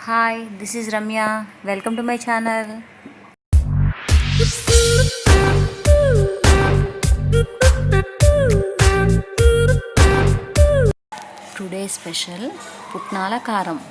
Hi, this is Ramya. Welcome to my channel. Today's special putnala karam.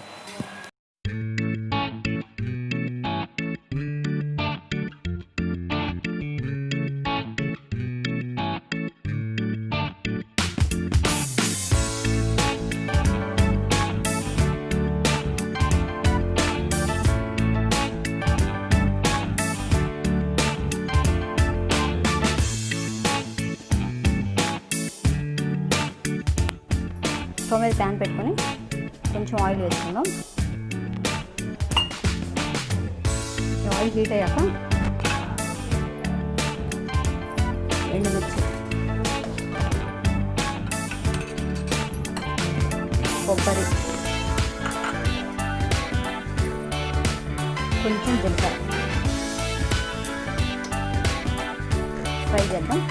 Stove మీద pan పెట్టుకొని కొంచెం oil వేసుకుందాం. Oil heat అయ్యాక ఎండుమిర్చి, కొబ్బరి, కొంచెం జీలకర్ర ఫ్రై చేద్దాం.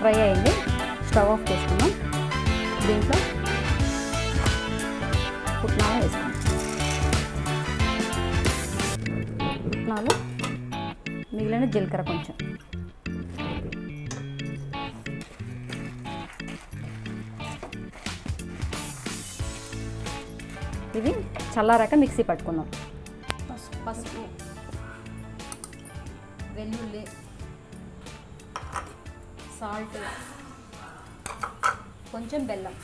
ఫ్రై అయింది, స్టవ్ ఆఫ్ చేసుకుందాం. దీంట్లో పుట్నాలు వేస్తాం. పుట్నాలు, మిగిలిన జీలకర్ర కొంచెం. ఇది చల్లారాక మిక్సీ పట్టుకుందాం. పసుపు, వెల్లుల్లి, సాల్ట్, కొంచెం బెల్లం,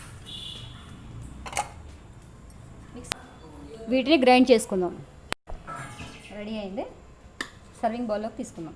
వీటిని గ్రైండ్ చేసుకుందాం. రెడీ అయింది, సర్వింగ్ బౌల్లోకి తీసుకుందాం.